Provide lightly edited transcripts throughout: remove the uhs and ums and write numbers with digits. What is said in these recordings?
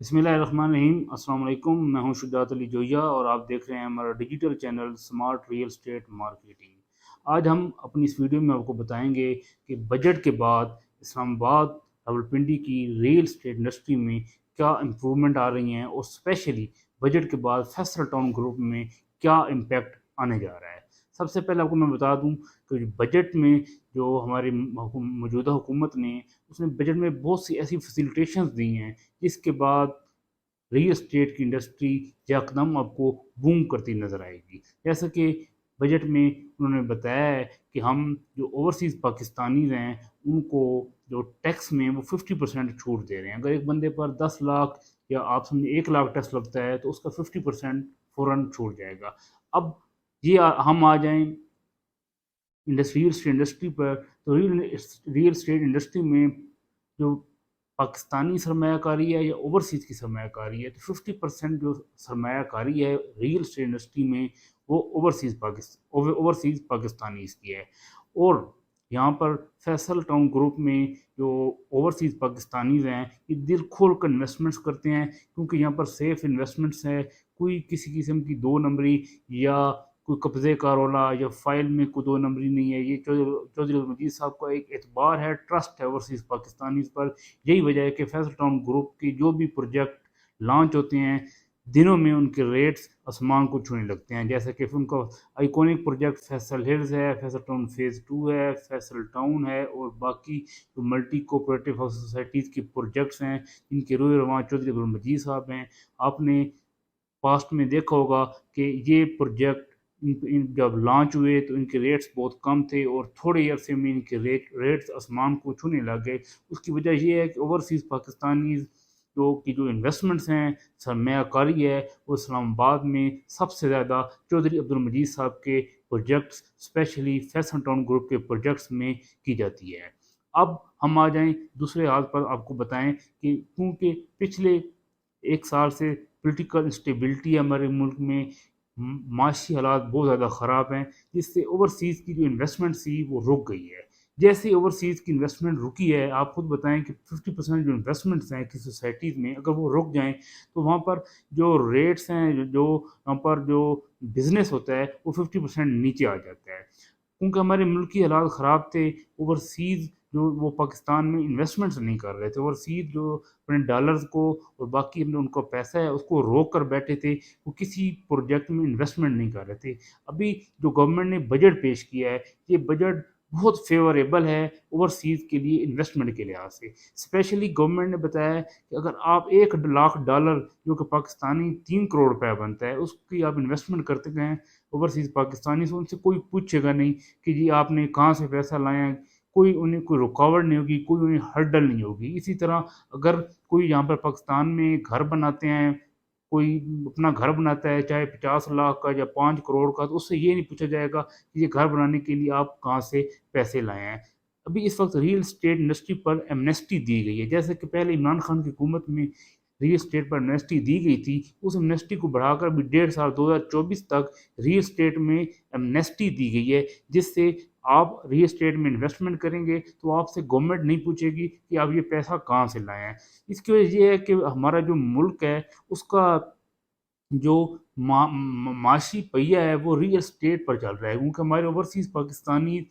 बिस्मिल्लाहिर्रहमानिर्रहीम। अस्सलाम वालेकुम। मैं हूं शुजात अली जोया और आप देख रहे हैं हमारा digital channel smart real estate marketing. आज हम अपनी इस वीडियो में आपको बताएंगे कि बजट के बाद इस्लामाबाद रावलपिंडी की रियल स्टेट इंडस्ट्री में क्या इम्प्रूवमेंट आ रही हैं और स्पेशली बजट के बाद फैसल टाउन ग्रुप में क्या इम्पैक्ट आने जा रहा है। सबसे पहले आपको मैं बता दूं कि बजट में जो हमारी मौजूदा हुकूमत ने उसने बजट में बहुत सी ऐसी फैसिलिटेशंस दी हैं जिसके बाद रियल एस्टेट की इंडस्ट्री यकदम आपको बूम करती नज़र आएगी। जैसा कि बजट में उन्होंने बताया है कि हम जो ओवरसीज़ पाकिस्तानीज हैं उनको जो टैक्स में वो 50% छूट दे रहे हैं। अगर एक बंदे पर 10 लाख या आप समझे 1 लाख टैक्स लगता है तो उसका 50% फ़ौरन छूट जाएगा। अब ये हम आ जाएं इंडस्ट्री पर, तो रियल स्टेट इंडस्ट्री में जो पाकिस्तानी सरमायाकारी है या ओवरसीज़ की सरमायाकारी है, तो 50% जो सरमायाकारी है रियल स्टेट इंडस्ट्री में वो ओवरसीज़ पाकिस्तानीज़ की है। और यहाँ पर फैसल टाउन ग्रुप में जो ओवरसीज़ पाकिस्तानीज़ हैं ये दिल खोल कर इन्वेस्टमेंट्स करते हैं, क्योंकि यहाँ पर सेफ इन्वेस्टमेंट्स है। कोई किसी किस्म की दो नंबरी या कोई कब्ज़े का रौला या फाइल में कोई दो नंबरी नहीं है। ये चौधरी मजीद साहब का एक एतबार है, ट्रस्ट है ओवरसीज़ पाकिस्तानीज़ पर। यही वजह है कि फैसल टाउन ग्रुप के जो भी प्रोजेक्ट लॉन्च होते हैं दिनों में उनके रेट्स आसमान को छूने लगते हैं। जैसे कि उनका आइकॉनिक प्रोजेक्ट फैसल हिल्स है, फैसल टाउन फेज़ 2 है, फैसल टाउन है और बाकी जो मल्टी कोऑपरेटिव हाउस सोसाइटीज़ के प्रोजेक्ट्स हैं इनके रूए रवां चौधरी अब्दुल मजीद साहब हैं। आपने पास्ट में देखा होगा कि ये प्रोजेक्ट जब लॉन्च हुए तो इनके रेट्स बहुत कम थे और थोड़े अरसे में इनके रेट्स आसमान को छूने लग गए। उसकी वजह ये है कि ओवरसीज़ पाकिस्तानी जो इन्वेस्टमेंट्स हैं, सरमायाकारी है, वो इस्लामाबाद में सबसे ज़्यादा चौधरी अब्दुल मजीद साहब के projects specially Faisal town group के प्रोजेक्ट्स में की जाती है। अब हम आ जाएं दूसरे हाथ पर, आपको बताएं कि क्योंकि पिछले 1 साल से पॉलिटिकल इंस्टेबिलिटी है हमारे मुल्क में, माशी हालात बहुत ज़्यादा ख़राब हैं, जिससे ओवरसीज़ की जो इन्वेस्टमेंट थी वो रुक गई है। जैसे ओवरसीज़ की इन्वेस्टमेंट रुकी है, आप खुद बताएं कि 50% जो इन्वेस्टमेंट्स हैं कि सोसाइटीज़ में अगर वो रुक जाएं तो वहाँ पर जो रेट्स हैं, जो वहाँ पर जो बिज़नेस होता है वो 50% नीचे आ जाता है। क्योंकि हमारे मुल्क की हालात ख़राब थे, ओवरसीज़ जो वो पाकिस्तान में इन्वेस्टमेंट्स नहीं कर रहे थे, ओवरसीज़ जो अपने डॉलर्स को और बाकी अपने उनका पैसा है उसको रोक कर बैठे थे, वो किसी प्रोजेक्ट में इन्वेस्टमेंट नहीं कर रहे थे। अभी जो गवर्नमेंट ने बजट पेश किया है, ये बजट बहुत फेवरेबल है ओवरसीज़ के लिए इन्वेस्टमेंट के लिहाज से। स्पेशली गवर्नमेंट ने बताया है कि अगर आप $1 लाख जो कि पाकिस्तानी 3 करोड़ रुपया बनता है उसकी आप इन्वेस्टमेंट करते गए ओवरसीज़ पाकिस्तानी से, उनसे कोई पूछेगा नहीं कि जी आपने कहाँ से पैसा लाया है। कोई उन्हें कोई रुकावट नहीं होगी, कोई उन्हें हर्डल नहीं होगी। इसी तरह अगर कोई यहाँ पर पाकिस्तान में घर बनाते हैं, कोई अपना घर बनाता है चाहे 50 लाख का या 5 करोड़ का, तो उससे ये नहीं पूछा जाएगा कि ये घर बनाने के लिए आप कहाँ से पैसे लाए हैं। अभी इस वक्त रियल स्टेट इंडस्ट्री पर एमनेस्टी दी गई है। जैसे कि पहले इमरान खान की हुकूमत में रियल स्टेट पर एमनेस्टी दी गई थी, उस एमनेस्टी को बढ़ाकर भी 1.5 साल 2024 तक रियल स्टेट में एमनेस्टी दी गई है, जिससे आप रियल स्टेट में इन्वेस्टमेंट करेंगे तो आपसे गवर्नमेंट नहीं पूछेगी कि आप ये पैसा कहाँ से लाए हैं। इसकी वजह ये है कि हमारा जो मुल्क है उसका जो माशी पहिया है वो रियल स्टेट पर चल रहा है, क्योंकि हमारे ओवरसीज़ पाकिस्तानी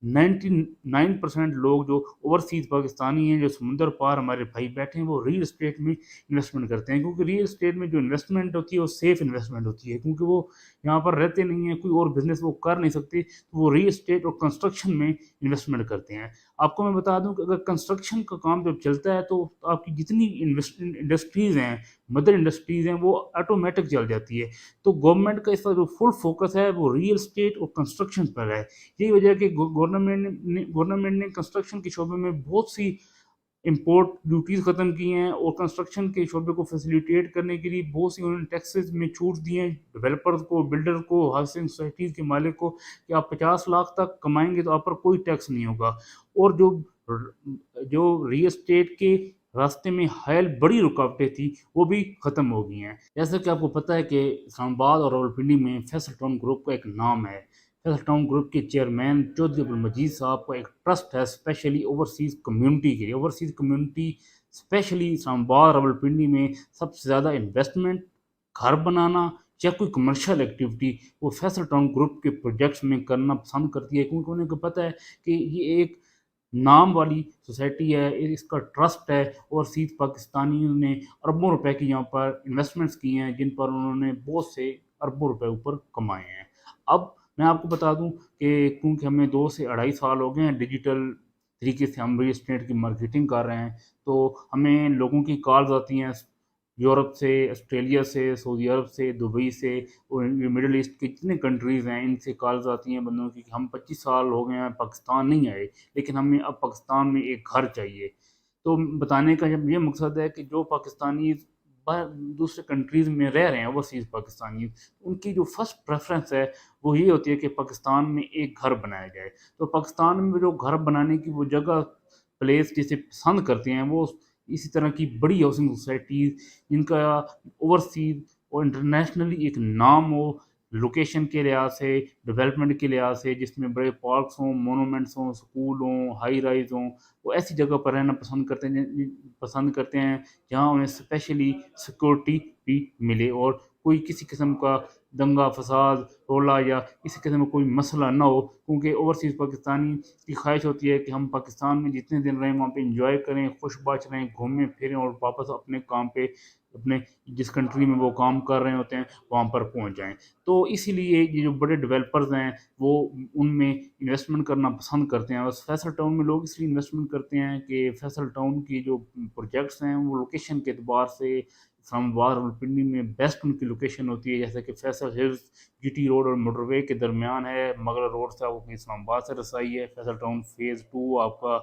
99% लोग जो ओवरसीज़ पाकिस्तानी हैं जो समुंदर पार हमारे भाई बैठे हैं वो रियल स्टेट में इन्वेस्टमेंट करते हैं, क्योंकि रियल स्टेट में जो इन्वेस्टमेंट होती है वो सेफ इन्वेस्टमेंट होती है, क्योंकि वो यहाँ पर रहते नहीं हैं, कोई और बिजनेस वो कर नहीं सकते, तो वो रियल स्टेट और कंस्ट्रक्शन में इन्वेस्टमेंट करते हैं। आपको मैं बता दूं कि अगर कंस्ट्रक्शन का काम जब चलता है तो आपकी जितनी इंडस्ट्रीज़ हैं, मदर इंडस्ट्रीज़ हैं, वो ऑटोमेटिक चल जाती है। तो गवर्नमेंट का इसका जो फुल फोकस है वो रियल स्टेट और कंस्ट्रक्शन पर है। यही वजह है कि गवर्नमेंट ने कंस्ट्रक्शन के शोबे में बहुत सी इंपोर्ट ड्यूटीज़ ख़त्म की हैं और कंस्ट्रक्शन के शोबे को फैसिलिटेट करने के लिए बहुत सी उन्होंने टैक्सेस में छूट दी हैं डेवलपर्स को, बिल्डर को, हाउसिंग सोसाइटीज़ के मालिक को, कि आप 50 लाख तक कमाएंगे तो आप पर कोई टैक्स नहीं होगा। और जो रियल स्टेट के रास्ते में हायल बड़ी रुकावटें थी वो भी ख़त्म हो गई हैं। जैसा कि आपको पता है कि इस्लामाबाद और रावलपिंडी में फैसल टाउन ग्रुप का एक नाम है। फैसल टाउन ग्रुप के चेयरमैन चौधरी अब्दुल मजीद साहब का एक ट्रस्ट है स्पेशली ओवरसीज़ कम्युनिटी के लिए। ओवरसीज़ कम्युनिटी اسپیشلی اسلام آباد راولپنڈی میں سب سے زیادہ انویسٹمنٹ گھر بنانا یا کوئی کمرشل ایکٹیویٹی وہ فیصل ٹاؤن گروپ کے پروجیکٹس میں کرنا پسند کرتی ہے، کیونکہ انہیں کو پتہ ہے کہ یہ ایک نام والی سوسائٹی ہے، اس کا ٹرسٹ ہے، اور سیدھ پاکستانیوں نے اربوں روپے کی یہاں پر انویسٹمنٹس کی ہیں جن پر انہوں نے بہت سے اربوں روپے اوپر کمائے ہیں۔ اب میں آپ کو بتا دوں کہ کیونکہ ہمیں 2 سے 2.5 سال ہو گئے ہیں ڈیجیٹل طریقے سے ہم ریل اسٹیٹ کی مارکیٹنگ کر رہے ہیں، تو ہمیں لوگوں کی کالز آتی ہیں یورپ سے، آسٹریلیا سے، سعودی عرب سے، دبئی سے، اور مڈل ایسٹ کے جتنے کنٹریز ہیں ان سے کالز آتی ہیں بندوں کی کہ ہم 25 سال ہو گئے ہیں پاکستان نہیں آئے، لیکن ہمیں اب پاکستان میں ایک گھر چاہیے۔ تو بتانے کا جب یہ مقصد ہے کہ جو پاکستانی باہر دوسرے کنٹریز میں رہ رہے ہیں اوورسیز پاکستانی، ان کی جو فرسٹ پریفرنس ہے وہ یہ ہوتی ہے کہ پاکستان میں ایک گھر بنایا جائے۔ تو پاکستان میں جو گھر بنانے کی وہ جگہ پلیس جسے پسند کرتے ہیں وہ اسی طرح کی بڑی ہاؤسنگ سوسائٹیز جن کا اوورسیز اور انٹرنیشنلی ایک نام ہو، لوکیشن کے لحاظ سے، ڈیولپمنٹ کے لحاظ سے، جس میں بڑے پارکس ہوں، مونومنٹس ہوں، سکول ہوں، ہائی رائز ہوں، وہ ایسی جگہ پر رہنا پسند کرتے ہیں جہاں انہیں اسپیشلی سیکورٹی بھی ملے اور کوئی کسی قسم کا دنگا فساد رولا یا کسی قسم کا کوئی مسئلہ نہ ہو، کیونکہ اوورسیز پاکستانی کی خواہش ہوتی ہے کہ ہم پاکستان میں جتنے دن رہیں وہاں پہ انجوائے کریں، خوش باش رہیں، گھومیں پھریں اور واپس اپنے کام پہ، اپنے جس کنٹری میں وہ کام کر رہے ہوتے ہیں وہاں پر پہنچ جائیں۔ تو اسی لیے یہ جو بڑے ڈیولپرز ہیں وہ ان میں انویسٹمنٹ کرنا پسند کرتے ہیں، اور فیصل ٹاؤن میں لوگ اس لیے انویسٹمنٹ کرتے ہیں کہ فیصل ٹاؤن کی جو پروجیکٹس ہیں وہ لوکیشن کے اعتبار سے اسلام آباد اور پنڈی میں بیسٹ ان کی لوکیشن ہوتی ہے، جیسے کہ Faisal Hills G T road اور موٹر وے کے درمیان ہے، مغل روڈ سے آپ کو اسلام آباد سے رسائی ہے، فیصل ٹاؤن فیز 2 آپ کا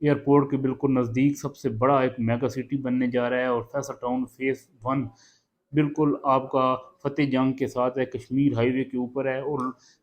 ایئرپورٹ کے بالکل نزدیک سب سے بڑا ایک میگا سٹی بننے جا رہا ہے، اور فیصل ٹاؤن فیز 1 بالکل آپ کا فتح جنگ کے ساتھ ہے، کشمیر ہائی وے کے اوپر ہے، اور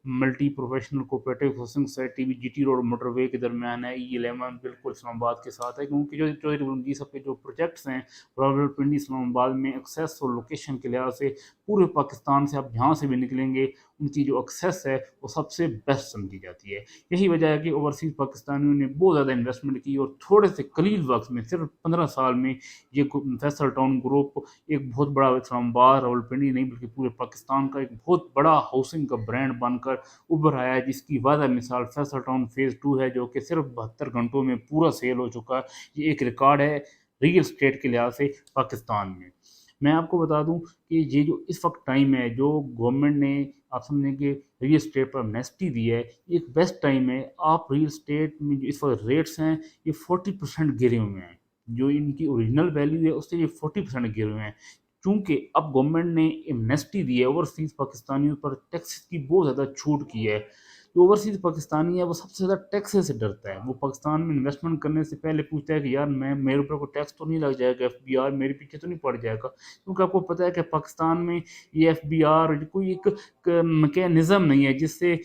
multi professional cooperative housing society بھی جی ٹی روڈ موٹر وے کے درمیان ہے، E11 بالکل اسلام آباد کے ساتھ ہے، کیونکہ جو چوہدری سب کے جو پروجیکٹس ہیں راولپنڈی اسلام آباد میں ایکسیس اور لوکیشن کے لحاظ سے پورے پاکستان سے آپ جہاں سے بھی نکلیں گے ان کی جو ایکسیس ہے وہ سب سے بیسٹ سمجھی جاتی ہے۔ یہی وجہ ہے کہ اوورسیز پاکستانیوں نے بہت زیادہ انویسٹمنٹ کی، اور تھوڑے سے قلیل وقت میں صرف 15 سال میں یہ فیصل ٹاؤن گروپ ایک بہت بڑا اسلام آباد راولپنڈی نہیں بلکہ پورے پاکستان کا ایک بہت بڑا ہاؤسنگ کا برانڈ بن کر ابھر آیا ہے، جس کی واضح مثال فیصل ٹاؤن فیز 2 ہے جو کہ صرف 72 گھنٹوں میں پورا سیل ہو چکا ہے۔ یہ ایک ریکارڈ ہے ریل اسٹیٹ کے لحاظ سے پاکستان میں۔ میں آپ کو بتا دوں کہ یہ جو اس وقت ٹائم ہے جو گورنمنٹ نے آپ سمجھیں کہ ریل اسٹیٹ پر نیسٹی دی ہے، یہ ایک بیسٹ ٹائم ہے۔ آپ ریل اسٹیٹ میں جو اس وقت ریٹس ہیں یہ 40% گرے ہوئے ہیں، جو ان کی اوریجنل ویلیو ہے اس سے یہ 40% گرے ہوئے ہیں، چونکہ اب گورنمنٹ نے ایمنیسٹی دی ہے اوورسیز پاکستانیوں پر، ٹیکس کی بہت زیادہ چھوٹ کی ہے۔ جو اوورسیز پاکستانی ہے وہ سب سے زیادہ ٹیکس سے ڈرتا ہے، وہ پاکستان میں انویسٹمنٹ کرنے سے پہلے پوچھتا ہے کہ یار میرے اوپر کوئی ٹیکس تو نہیں لگ جائے گا، FBR میرے پیچھے تو نہیں پڑ جائے گا، کیونکہ آپ کو پتہ ہے کہ پاکستان میں یہ FBR کوئی ایک میکینزم نہیں ہے جس سے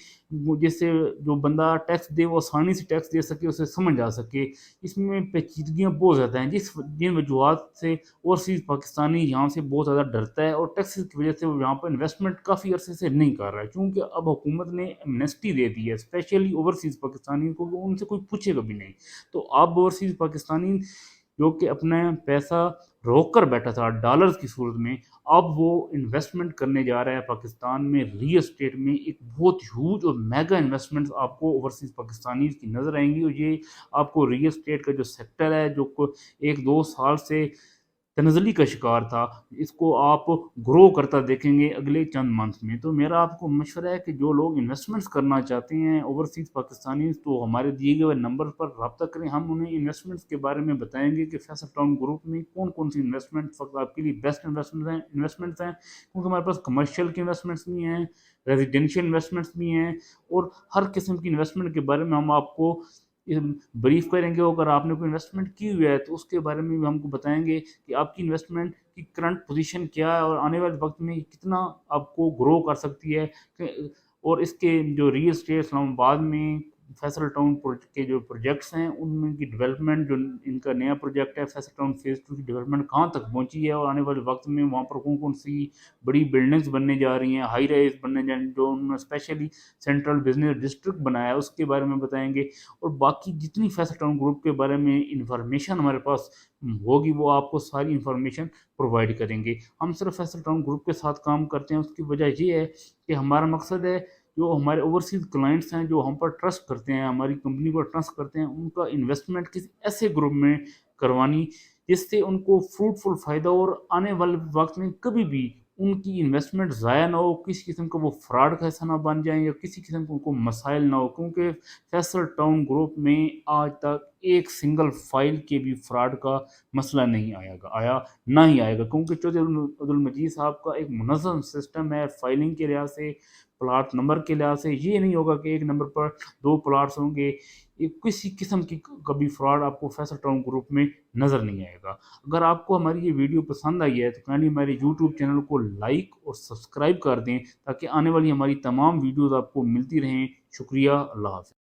جو بندہ ٹیکس دے وہ آسانی سے ٹیکس دے سکے، اسے سمجھ آ سکے۔ اس میں پیچیدگیاں بہت زیادہ ہیں جن وجوہات سے اوورسیز پاکستانی یہاں سے بہت زیادہ ڈرتا ہے، اور ٹیکسز کی وجہ سے وہ یہاں پر انویسٹمنٹ کافی عرصے سے نہیں کر رہا ہے، کیونکہ اب حکومت نے ایمنیسٹی دے دی ہے اسپیشلی اوورسیز پاکستانی کو، وہ ان سے کوئی پوچھے گا بھی نہیں۔ تو اب اوورسیز پاکستانی جو کہ اپنا پیسہ روک کر بیٹھا تھا ڈالرز کی صورت میں، اب وہ انویسٹمنٹ کرنے جا رہا ہے پاکستان میں ریل اسٹیٹ میں، ایک بہت ہیوج اور میگا انویسٹمنٹ آپ کو اوورسیز پاکستانی کی نظر آئیں گی، اور یہ آپ کو ریل اسٹیٹ کا جو سیکٹر ہے جو 1-2 سال سے تنزلی کا شکار تھا، اس کو آپ گرو کرتا دیکھیں گے اگلے چند منتھ میں۔ تو میرا آپ کو مشورہ ہے کہ جو لوگ انویسٹمنٹس کرنا چاہتے ہیں اوورسیز پاکستانی تو ہمارے دیے گئے نمبر پر رابطہ کریں، ہم انہیں انویسٹمنٹس کے بارے میں بتائیں گے کہ فیصل ٹاؤن گروپ میں کون کون سی انویسٹمنٹ وقت آپ کے لیے بیسٹ انویسٹمنٹس ہیں، کیونکہ ہمارے پاس کمرشل کی انویسٹمنٹس بھی ہیں، ریزیڈینشیل انویسٹمنٹس بھی ہیں، اور ہر قسم کی انویسٹمنٹ کے بارے میں ہم آپ کو بریف کریں گے۔ اگر آپ نے کوئی انویسٹمنٹ کی ہوئی ہے تو اس کے بارے میں بھی ہم کو بتائیں گے کہ آپ کی انویسٹمنٹ کی کرنٹ پوزیشن کیا ہے، اور آنے والے وقت میں کتنا آپ کو گرو کر سکتی ہے، اور اس کے جو ریل اسٹیٹ اسلام آباد میں फैसल टाउन के जो प्रोजेक्ट्स हैं उनमें की डेवलपमेंट, जो इनका नया प्रोजेक्ट है फैसल टाउन फेज़ 2 की डेवलपमेंट कहाँ तक पहुँची है, और आने वाले वक्त में वहाँ पर कौन कौन सी बड़ी बिल्डिंग्स बनने जा रही हैं, हाई राइज बनने जा रही हैं, जो उन्होंने स्पेशली सेंट्रल बिजनेस डिस्ट्रिक्ट बनाया है उसके बारे में बताएंगे। और बाकी जितनी फैसल टाउन ग्रुप के बारे में इंफॉर्मेशन हमारे पास होगी वो आपको सारी इंफॉर्मेशन प्रोवाइड करेंगे। हम सिर्फ फैसल टाउन ग्रुप के साथ काम करते हैं, उसकी वजह ये है कि हमारा मकसद है जो हमारे ओवरसीज़ क्लाइंट्स हैं जो हम पर ट्रस्ट करते हैं, हमारी कंपनी पर ट्रस्ट करते हैं, उनका इन्वेस्टमेंट किसी ऐसे ग्रुप में करवानी जिससे उनको फ्रूटफुल फ़ायदा और आने वाले वक्त में कभी भी उनकी इन्वेस्टमेंट ज़ाया ना हो, किसी किस्म का वो फ्रॉड का हिस्सा ना बन जाएँ या किसी किस्म का उनको मसाइल ना हो, क्योंकि फैसल टाउन ग्रुप में आज तक एक सिंगल फाइल के भी फ्रॉड का मसला नहीं आया ना ही आएगा, क्योंकि चौधरी अब्दुल मजीद साहब का एक मुनज़्ज़म सिस्टम है फाइलिंग के लिहाज से, प्लाट नंबर के लिहाज से। ये नहीं होगा कि एक नंबर पर 2 प्लाट्स होंगे, ये किसी किस्म की कभी फ्रॉड आपको फैसल टाउन ग्रुप में नज़र नहीं आएगा। अगर आपको हमारी ये वीडियो पसंद आई है तो काइंडली हमारे यूट्यूब चैनल को लाइक और सब्सक्राइब कर दें ताकि आने वाली हमारी तमाम वीडियोज़ आपको मिलती रहें। शुक्रिया, अल्लाह हाफ़िज़।